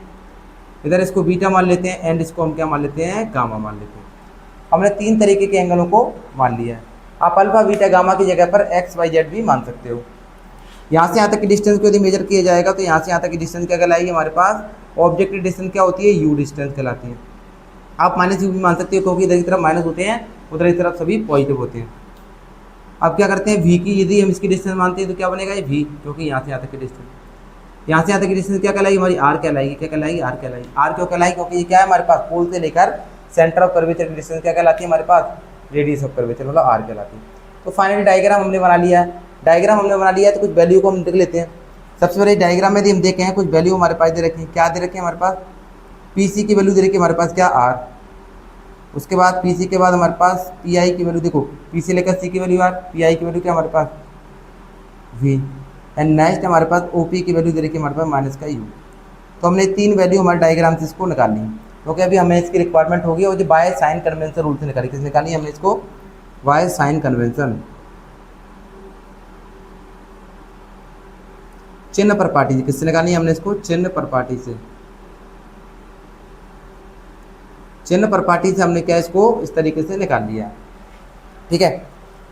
इधर इसको बीटा मान लेते हैं, एंड इसको हम क्या मान लेते हैं, गामा मान लेते हैं। हमने तीन तरीके के एंगलों को मान लिया है। आप अल्फा बीटा गामा की जगह पर एक्स वाई जेड भी मान सकते हो। यहाँ से यहाँ तक की डिस्टेंस को यदि मेजर किया जाएगा तो यहाँ से यहाँ तक की डिस्टेंस क्या कहलाएगी, हमारे पास ऑब्जेक्ट की डिस्टेंस क्या होती है, यू डिस्टेंस कहलाती है। आप माइनस यू भी मान सकते हो, क्योंकि इधर की तरफ माइनस होते हैं, उधर की तरफ सभी पॉजिटिव होते हैं। अब क्या करते हैं, वी की यदि हम इसकी डिस्टेंस मानते हैं तो क्या बनेगा, ये वी, क्योंकि यहाँ से यहाँ तक की डिस्टेंस, यहाँ से यहाँ तक की डिस्टेंस क्या कहलाएगी, हमारी आर कहलाएगी। क्या कहलाएगी, आर कहलाएगी। आर क्यों कहलाएगी, क्योंकि ये क्या है, हमारे पास पोल से लेकर सेंटर ऑफ कर्वेचर की डिस्टेंस क्या कहलाती है, हमारे पास रेडियस ऑफ कर्वेचर मतलब आर कहलाती है। तो फाइनली डायग्राम हमने बना लिया है। डायग्राम हमने बना लिया है तो कुछ वैल्यू को हम लिख लेते हैं। सबसे पहले डायग्राम में यदि हम देखें कुछ वैल्यू हमारे पास दे रखी है, क्या दे रखी है हमारे पास, पी सी की वैल्यू दे रखी है हमारे पास क्या, आर। उसके बाद पी सी के बाद हमारे पास पी आई की वैल्यू, देखो पी सी लेकर सी की वैल्यू आर, पी आई की वैल्यू क्या हमारे पास वी, एंड नेक्स्ट हमारे पास ओ पी की वैल्यू दे रखी है हमारे पास माइनस का यू। तो हमने 3 वैल्यू हमारे डायग्राम से इसको निकाल ली, क्योंकि अभी हमें इसकी रिक्वायरमेंट होगी और जो बाय साइन कन्वेंशन रूल से निकाली, किस निकाली हमने इसको, बाय साइन कन्वेंशन, चिन्ह प्रपाटी से। किससे निकाली हमने इसको, चिन्ह प्रपाटी से। चिन्ह प्रपाटी से हमने क्या इसको इस तरीके से निकाल लिया, ठीक है।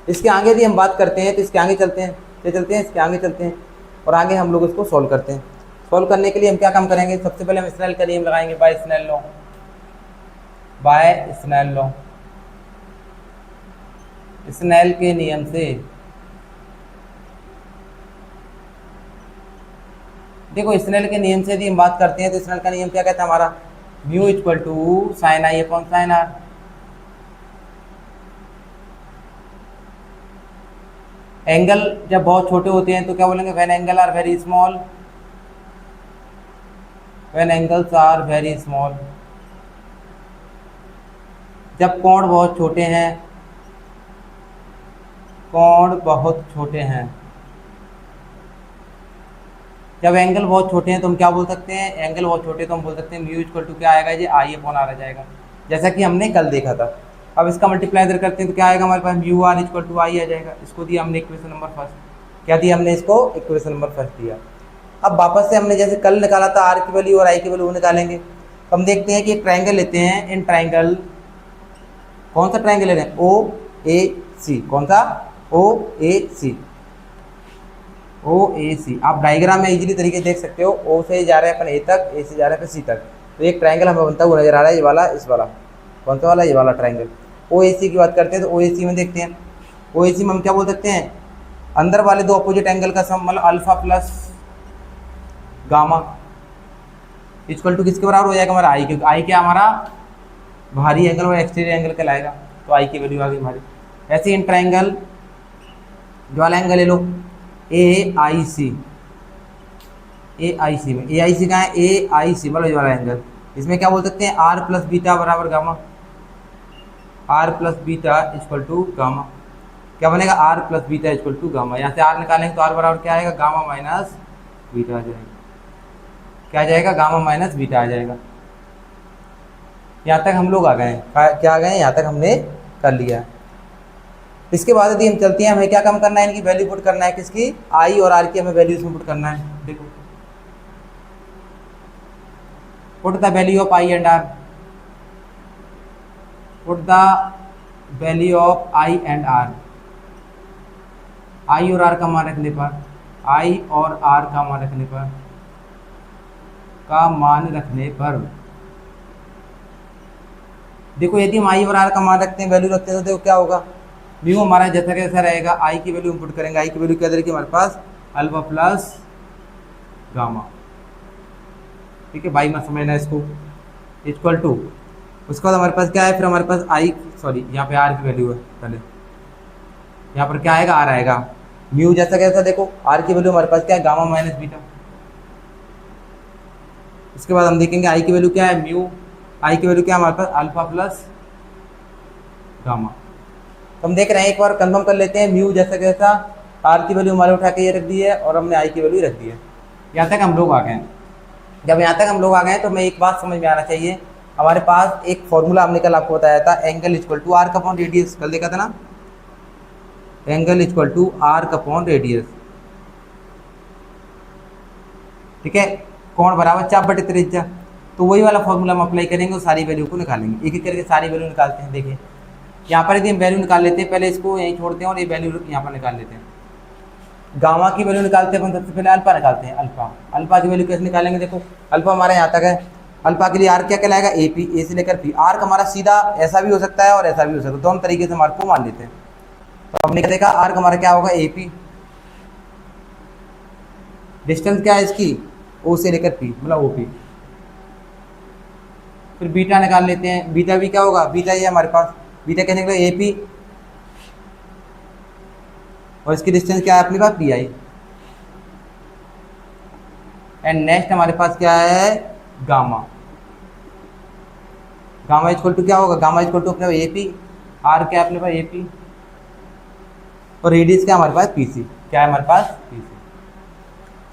इसके आगे भी हम बात करते हैं, तो इसके आगे चलते हैं, क्या चलते हैं, इसके आगे चलते हैं और आगे हम लोग इसको सॉल्व करते हैं। सॉल्व करने के लिए हम क्या काम करेंगे, सबसे पहले हम स्नेल का नियम लगाएंगे, by Snell law, by Snell law. Snell के नियम से देखो, स्नेल के नियम से यदि हम बात करते हैं तो स्नेल का नियम क्या कहता है हमारा, mu equal to sine I upon sine r. Angle जब बहुत छोटे होते हैं तो क्या बोलेंगे, when angle are very small, when angles are very small. जब कोण बहुत छोटे हैं, कोण बहुत छोटे हैं, जब एंगल बहुत छोटे हैं तो हम क्या बोल सकते हैं, एंगल बहुत छोटे तो हम बोल सकते हैं म्यू इक्वल टू क्या आएगा, ये आई अपॉन आर आ जाएगा, जैसा कि हमने कल देखा था। अब इसका मल्टीप्लाई इधर करते हैं तो क्या आएगा हमारे पास, म्यू आर इक्वल टू आई आ जाएगा। इसको दिया हमने इक्वेशन नंबर फर्स्ट, क्या दिया हमने इसको, इक्वेशन नंबर फर्स्ट दिया। अब वापस से हमने जैसे कल निकाला था आर की वैल्यू और आई की वैल्यू निकालेंगे। हम देखते हैं कि एक ट्राइंगल लेते हैं, इन ट्राइंगल, कौन सा ट्राइंगल ले रहे हैं, ओ ए सी, कौन सा, ओ ए सी, ओ ए सी। आप डायग्राम में इजीली तरीके से देख सकते हो, ओ से जा रहे हैं अपन ए तक, ए से जा रहे हैं अपन सी तक, तो एक ट्राइंगल हमें बनता हुआ नजर आ रहा है, ये वाला, इस वाला, कौन सा वाला, ये वाला ट्राइंगल। ओ ए सी की बात करते हैं तो ओ ए सी में देखते हैं, ओ ए सी में हम क्या बोल सकते हैं, अंदर वाले दो अपोजिट एंगल का सम, मतलब alpha plus gamma equal to किसके बराबर हो जाएगा हमारा, आई, क्योंकि आई क्या हमारा बाहरी एंगल और एक्सटीरियर एंगल कहलाएगा, तो आई की वैल्यू आ गई हमारी। ऐसे इन ट्राइंगल जो वाला एंगल ले लो, ए आई सी, ए आई सी में, ए आई सी कहाँ है, ए आई सी मतलब ये वाला एंगल, इसमें क्या बोल सकते हैं, आर प्लस बीटा बराबर gamma, r plus beta equal to gamma. क्या बनेगा, r plus beta equal to gamma. यहाँ से आर निकालेंगे तो आर बराबर क्या आएगा, गामा माइनस बीटा आ जाएगा, क्या आ जाएगा, गामा माइनस बीटा आ जाएगा। यहाँ तक हम लोग आ गए, क्या आ गए, यहाँ तक हमने कर लिया। इसके बाद यदि हम चलते हैं, हमें क्या काम करना है, इनकी वैल्यू पुट करना है, किसकी, आई और आर की हमें वैल्यू इसमें पुट करना है। देखो, put the value of I and R, put the value of I and R, I और आर का मान रखने पर, आई और आर का मान रखने पर, का मान रखने पर, देखो यदि हम आई और आर का मान रखते हैं, वैल्यू रखते हैं, तो देखो क्या होगा, म्यू हमारा जैसा कैसा रहेगा, आई की वैल्यू इनपुट करेंगे, आई की वैल्यू क्या रहेगी हमारे पास, अल्फा प्लस गामा, ठीक है, बाई मत समझना इसको, इक्वल टू, उसके बाद हमारे पास क्या है, फिर हमारे पास आई, सॉरी यहाँ पे आर की वैल्यू है, पहले यहाँ पर क्या आएगा, आर आएगा, म्यू जैसा कैसा, देखो आर की वैल्यू हमारे पास क्या है, गामा माइनस बीटा। उसके बाद हम देखेंगे आई की वैल्यू क्या है, म्यू, आई की वैल्यू क्या है हमारे पास, अल्फा प्लस गामा। तो हम देख रहे हैं, एक बार कंफर्म कर लेते हैं, म्यू जैसा कैसा, आर की वैल्यू हमारे उठा के ये रख दी है और हमने आई की वैल्यू रख दी है। यहाँ तक हम लोग आ गए। जब यहाँ तक हम लोग आ गए तो हमें एक बात समझ में आना चाहिए, हमारे पास एक फॉर्मूला हमने कल आपको बताया था, angle equal to r upon radius, कल देखा था ना, angle equal to r upon radius, ठीक है, कोण बराबर चाप बटे त्रिज्या। तो वही वाला फॉर्मूला हम अप्लाई करेंगे और सारी वैल्यू को निकालेंगे, एक एक करके सारी वैल्यू निकालते हैं। देखिए यहाँ पर यदि हम वैल्यू निकाल लेते हैं, पहले इसको यहीं छोड़ते हैं और ये वैल्यू यहाँ पर निकाल लेते हैं। गामा की वैल्यू निकालते हैं अपन, सबसे पहले अल्फा निकालते हैं, अल्फा, अल्फा की वैल्यू कैसे निकालेंगे, देखो अल्फा हमारा यहाँ तक है, अल्फा के लिए आर क्या कहलाएगा, ए पी, ए से लेकर पी। आर का हमारा सीधा ऐसा भी हो सकता है और ऐसा भी हो सकता है, दोनों तरीके से हमारे को मान लेते हैं। तो हमने क्या देखा, आर का हमारा क्या होगा, ए पी, डिस्टेंस क्या है इसकी, ओ से लेकर पी मतलब ओ पी। फिर बीटा निकाल लेते हैं, बीटा भी क्या होगा, बीटा ये हमारे पास, बीटा कैसे निकला, ए पी और इसकी डिस्टेंस क्या है अपने पास, पी आई। एंड नेक्स्ट हमारे पास क्या है, गामा। गामा इक्वल टू क्या होगा, गामा इक्वल टू अपने ए पी, आर क्या है अपने पास ए पी, और रेडियस क्या हमारे पास पी सी, क्या है हमारे पास पी सी।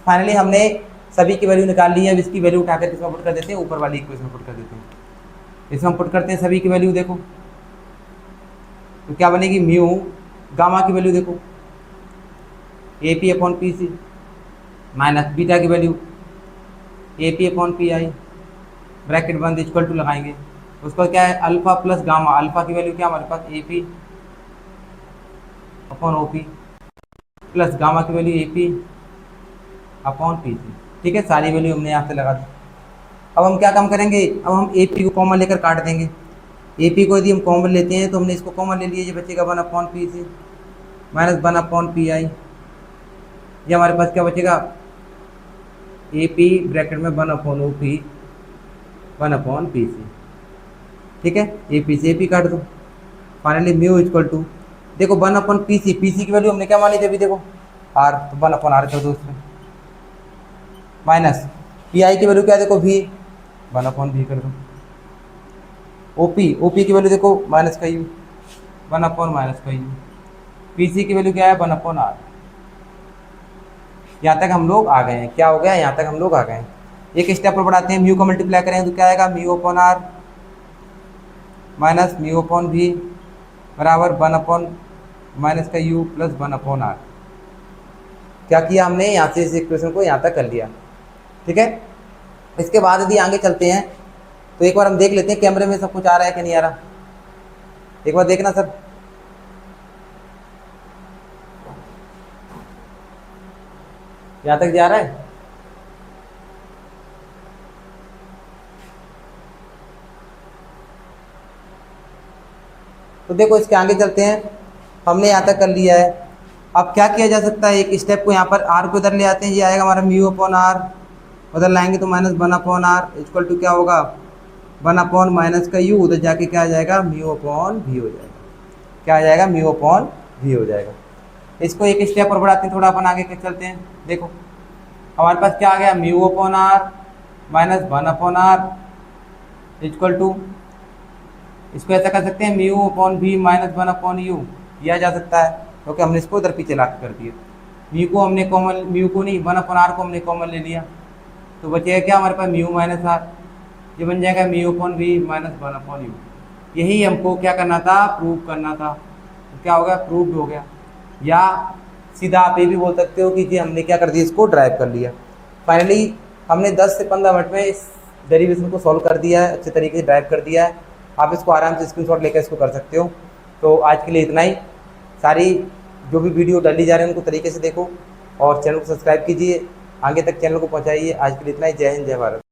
फाइनली हमने सभी की वैल्यू निकाल ली है। अब इसकी वैल्यू उठाकर किसमें पुट कर देते हैं, ऊपर वाली इक्वेशन में पुट कर देते हैं। इसमें पुट करते हैं सभी की वैल्यू, देखो तो क्या बनेगी, म्यू गामा की वैल्यू देखो A P upon P C, minus beta की value A P upon P I, bracket बंद, इक्वल टू लगाएंगे। उसका क्या है, अल्फा प्लस गामा, अल्फा की वैल्यू क्या हमारे पास A P upon O P, plus gamma की value A P upon P C. ठीक है, सारी वैल्यू हमने यहाँ से लगा दी। अब हम क्या काम करेंगे, अब हम ए पी को कॉमन लेकर काट देंगे। ए पी को यदि हम कॉमन लेते हैं तो हमने इसको कॉमन ले लिया, ये बचेगा 1 upon P C minus 1 upon P I. ये हमारे पास क्या बचेगा, ए पी ब्रैकेट में 1 upon O P 1 upon P C. ठीक है, ए पी से ए पी काट दो। फाइनली म्यू इक्वल टू, देखो 1 upon P C, P C की वैल्यू हमने क्या मानी थी अभी, देखो आर, तो 1 अपॉन आर कर दो उसमें, माइनस पी आई की वैल्यू क्या है, देखो वी, 1 अपॉन वी कर दो। ओ पी की वैल्यू देखो माइनस का यू, 1 अपॉन माइनस का यू। पी सी की वैल्यू क्या है, 1 अपॉन आर। यहाँ तक हम लोग आ गए हैं, क्या हो गया, यहाँ तक हम लोग आ गए हैं। एक स्टेप पर बढ़ाते हैं, म्यू को मल्टीप्लाई करेंगे तो क्या आएगा, mu upon r minus mu upon v बराबर 1 अपॉन माइनस का यू प्लस 1 अपॉन आर। क्या किया हमने, यहाँ से इस इक्वेशन को यहाँ तक कर लिया। ठीक है, इसके बाद यदि आगे चलते हैं तो एक बार हम देख लेते हैं कैमरे में सब कुछ आ रहा है कि नहीं आ रहा, एक बार देखना सर। यहाँ तक जा रहा है, तो देखो इसके आगे चलते हैं। हमने यहाँ तक कर लिया है। अब क्या किया जा सकता है, एक स्टेप को यहाँ पर आर को इधर ले आते हैं, ये आएगा हमारा म्यू अपॉन आर, उधर लाएंगे तो minus 1 upon r equal to क्या होगा, 1 अपॉन माइनस का यू, उधर जाके क्या आ जाएगा, म्यू अपॉन वी हो जाएगा। क्या आ जाएगा, म्यू अपॉन वी हो जाएगा। इसको एक स्टेप पर बढ़ाते हैं, थोड़ा अपन आगे के चलते हैं। देखो हमारे पास क्या आ गया, mu upon r minus 1 upon r equal to, इसको ऐसा कर सकते हैं mu upon v minus 1 upon u, किया जा सकता है क्योंकि हमने इसको इधर पीछे ला कर दिया। म्यू को हमने कॉमन, म्यू को नहीं 1 अपॉन आर को हमने कॉमन ले लिया, तो बचेगा क्या हमारे पास, म्यू माइनस आर, ये बन जाएगा mu upon v minus 1 upon u. यही हमको क्या करना था, प्रूव करना था। तो क्या हो गया, प्रूव हो गया। या सीधा आप ये भी बोल सकते हो कि जी हमने क्या कर दिया, इसको ड्राइव कर लिया। फाइनली हमने 10 से 15 मिनट में इस डेरिवेशन को सॉल्व कर दिया है, अच्छे तरीके से ड्राइव कर दिया है। आप इसको आराम से स्क्रीनशॉट लेकर इसको कर सकते हो। तो आज के लिए इतना ही। सारी जो भी वीडियो डाली जा रही है उनको तरीके से देखो और चैनल को सब्सक्राइब कीजिए, आगे तक चैनल को पहुंचाइए। आज के लिए इतना ही। जय हिंद, जय भारत।